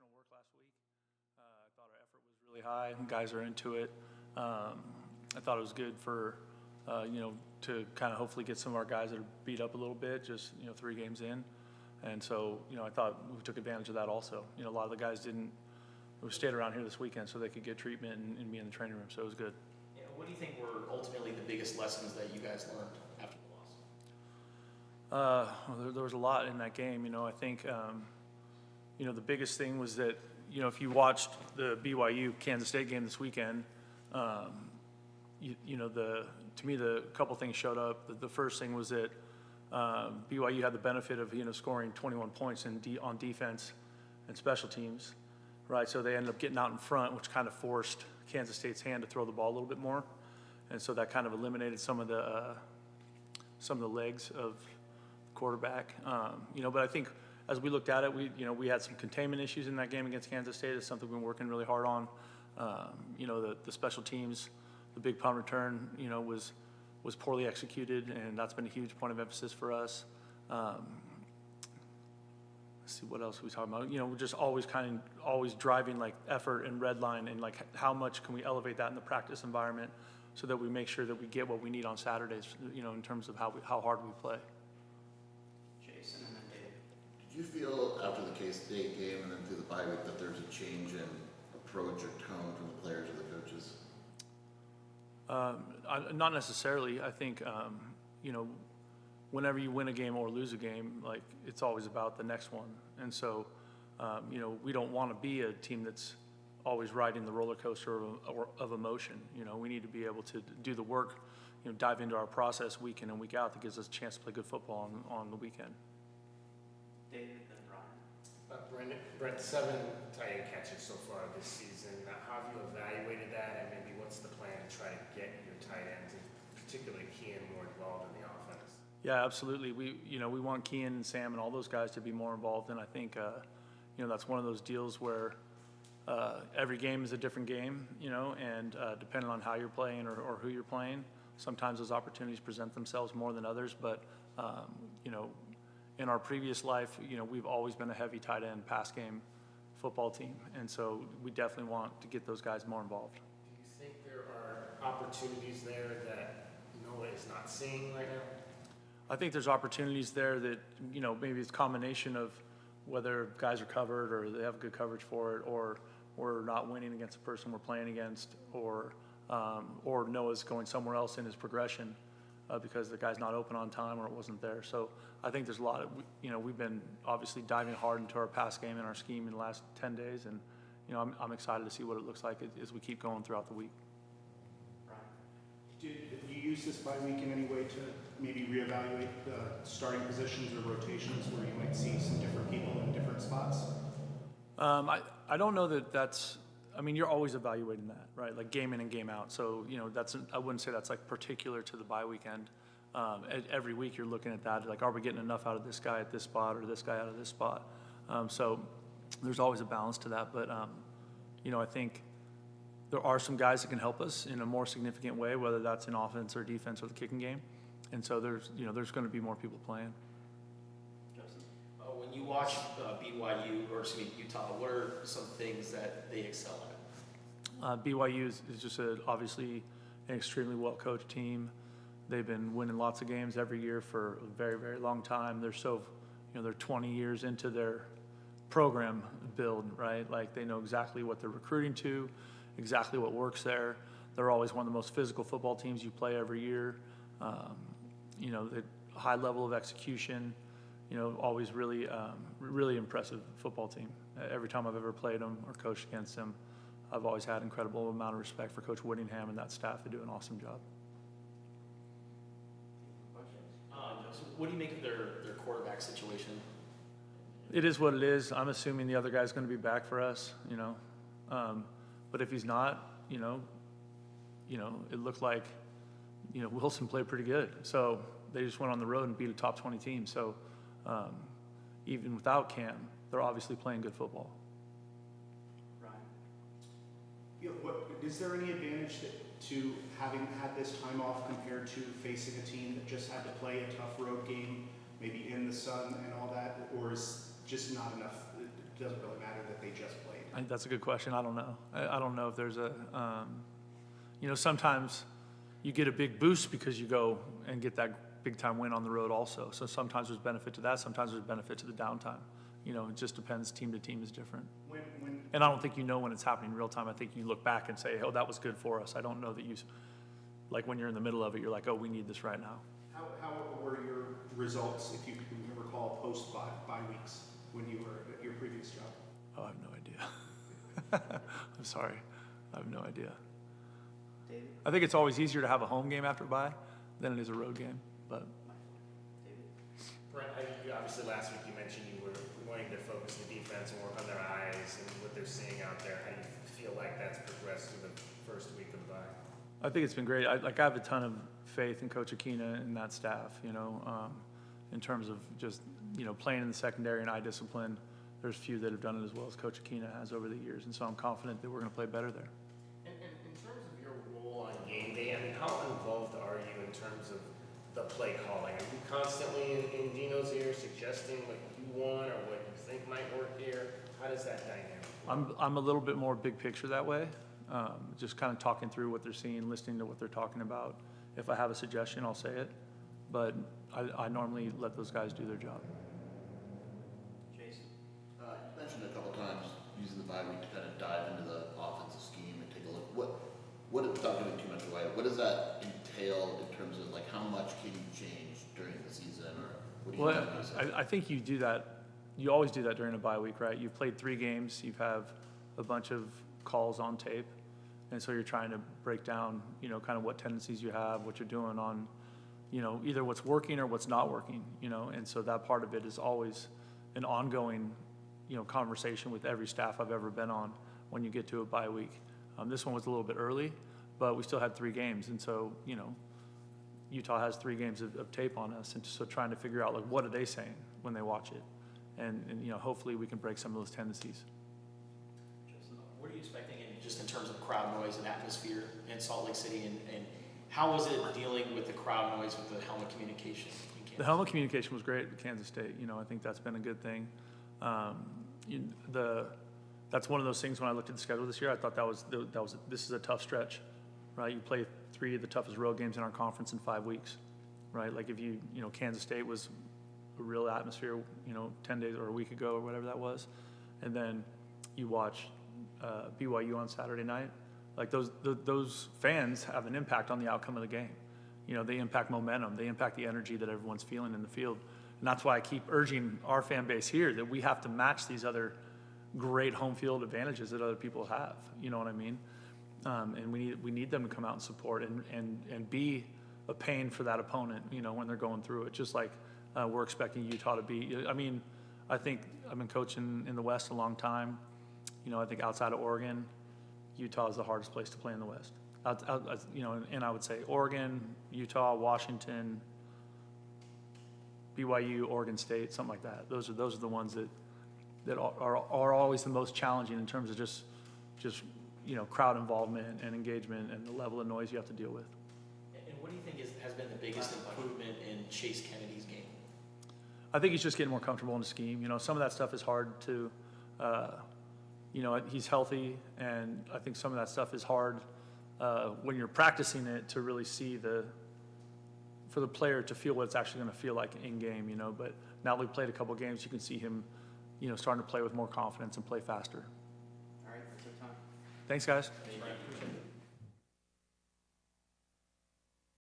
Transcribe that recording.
professional work last week. I thought our effort was really high. Guys are into it. I thought it was good for, to kind of hopefully get some of our guys that are beat up a little bit, just, 3 games in. And so, I thought we took advantage of that also. A lot of the guys stayed around here this weekend so they could get treatment and be in the training room, so it was good. Yeah, what do you think were ultimately the biggest lessons that you guys learned after the loss? Well, there was a lot in that game. I think, the biggest thing was that, if you watched the BYU Kansas State game this weekend, to me, the couple things showed up. The first thing was that BYU had the benefit of, scoring 21 points on defense and special teams, right? So they ended up getting out in front, which kind of forced Kansas State's hand to throw the ball a little bit more. And so that kind of eliminated some of the legs of the quarterback. But I think as we looked at it, we had some containment issues in that game against Kansas State. It's something we've been working really hard on. The special teams, the big punt return, was poorly executed, and that's been a huge point of emphasis for us. Let's see, what else are we talking about? We're just always driving like effort and red line, and like how much can we elevate that in the practice environment so that we make sure that we get what we need on Saturdays, in terms of how hard we play. Jason and then Dave. Did you feel after the K-State game and then through the bye week that there's a change in approach or tone from the players or the coaches? Not necessarily. I think, whenever you win a game or lose a game, like it's always about the next one. And so, we don't want to be a team that's always riding the roller coaster of emotion. We need to be able to do the work, dive into our process week in and week out that gives us a chance to play good football on the weekend. David and Brian. Brent, 7 tight end catches so far this season. How have you evaluated that, and maybe what's the plan to try to get your tight ends, and particularly Kean, more involved in the offense? Yeah, absolutely. We want Kean and Sam and all those guys to be more involved, and I think that's one of those deals where every game is a different game, and depending on how you're playing or who you're playing, sometimes those opportunities present themselves more than others. But in our previous life, we've always been a heavy tight end pass game football team, and so we definitely want to get those guys more involved. Do you think there are opportunities there that Noah is not seeing right now? I think there's opportunities there that, maybe it's a combination of whether guys are covered or they have good coverage for it, or we're not winning against the person we're playing against, or Noah's going somewhere else in his progression because the guy's not open on time or it wasn't there. So I think there's a lot of, we've been obviously diving hard into our pass game and our scheme in the last 10 days, and, I'm excited to see what it looks like as we keep going throughout the week. Did you use this bye week in any way to maybe reevaluate the starting positions or rotations where you might see some different people in different spots? I don't know that's, you're always evaluating that, right? Like game in and game out. So, I wouldn't say that's like particular to the bye weekend. Every week you're looking at that, like, are we getting enough out of this guy at this spot or this guy out of this spot? So there's always a balance to that. But, I think there are some guys that can help us in a more significant way, whether that's in offense or defense or the kicking game. And so there's going to be more people playing. Justin, when you watch Utah, what are some things that they excel at? BYU is just obviously an extremely well-coached team. They've been winning lots of games every year for a very, very long time. They're 20 years into their program build, right? Like they know exactly what they're recruiting to, exactly what works there. They're always one of the most physical football teams you play every year. The high level of execution, always really, really impressive football team. Every time I've ever played them or coached against them, I've always had incredible amount of respect for Coach Whittingham and that staff. They do an awesome job. So what do you make of their quarterback situation? It is what it is. I'm assuming the other guy's going to be back for us, but if he's not, it looked like, Wilson played pretty good. So they just went on the road and beat a top 20 team. So even without Cam, they're obviously playing good football. Ryan? Is there any advantage to having had this time off compared to facing a team that just had to play a tough road game, maybe in the sun and all that, or is just not enough? doesn't really matter that they just played? I think that's a good question. I don't know. I don't know if there's a, sometimes you get a big boost because you go and get that big time win on the road also. So sometimes there's benefit to that. Sometimes there's benefit to the downtime. It just depends. Team to team is different. And I don't think when it's happening in real time. I think you look back and say, oh, that was good for us. I don't know that like when you're in the middle of it, you're like, oh, we need this right now. How were your results, if you can recall, post-bye weeks when you were at your previous job? Oh, I have no idea. I'm sorry. I have no idea. David? I think it's always easier to have a home game after bye than it is a road game. But David? Brent, obviously last week you mentioned you were wanting to focus the defense and work on their eyes and what they're seeing out there. How do you feel like that's progressed through the first week of the bye? I think it's been great. I have a ton of faith in Coach Aquina and that staff, in terms of just, playing in the secondary and eye discipline. There's few that have done it as well as Coach Aquina has over the years, and so I'm confident that we're going to play better there. And in terms of your role on game day, how involved are you in terms of the play calling? Are you constantly in Dino's ear suggesting what you want or what you think might work here? How does that dynamic work? I'm a little bit more big picture that way, just kind of talking through what they're seeing, listening to what they're talking about. If I have a suggestion, I'll say it, but I normally let those guys do their job. Jason? You mentioned a couple times using the bye week to kind of dive into the offensive scheme and take a look. Without giving too much away, what does that entail in terms of like how much can you change during the season, or what do you Well, I think you do that. You always do that during a bye week, right? You've played 3 games. You have a bunch of calls on tape, and so you're trying to break down, kind of what tendencies you have, what you're doing on, either what's working or what's not working, and so that part of it is always an ongoing, conversation with every staff I've ever been on when you get to a bye week. This one was a little bit early, but we still had 3 games, and so, Utah has 3 games of tape on us, and so trying to figure out, like, what are they saying when they watch it, and hopefully we can break some of those tendencies. What are you expecting just in terms of crowd noise and atmosphere in Salt Lake City, and how was it dealing with the crowd noise with the helmet communication in Kansas? The helmet communication was great at Kansas State. I think that's been a good thing. That's one of those things when I looked at the schedule this year, I thought this is a tough stretch, right? You play 3 of the toughest road games in our conference in 5 weeks, right? Like if Kansas State was a real atmosphere, 10 days or a week ago or whatever that was, and then you watch BYU on Saturday night. Like those fans have an impact on the outcome of the game. They impact momentum, they impact the energy that everyone's feeling in the field. And that's why I keep urging our fan base here that we have to match these other great home field advantages that other people have. You know what I mean? And we need them to come out and support and be a pain for that opponent, when they're going through it, just like we're expecting Utah to be. I mean, I think I've been coaching in the West a long time. I think outside of Oregon, Utah is the hardest place to play in the West. And I would say Oregon, Utah, Washington, BYU, Oregon State, something like that. Those are the ones that are always the most challenging in terms of just crowd involvement and engagement and the level of noise you have to deal with. And what do you think has been the biggest improvement in Chase Kennedy's game? I think he's just getting more comfortable in the scheme. Some of that stuff is hard to, he's healthy, and I think some of that stuff is hard when you're practicing it to really see for the player to feel what it's actually going to feel like in game, But now that we've played a couple games, you can see him, starting to play with more confidence and play faster. All right, that's our time. Thanks, guys. Thank you.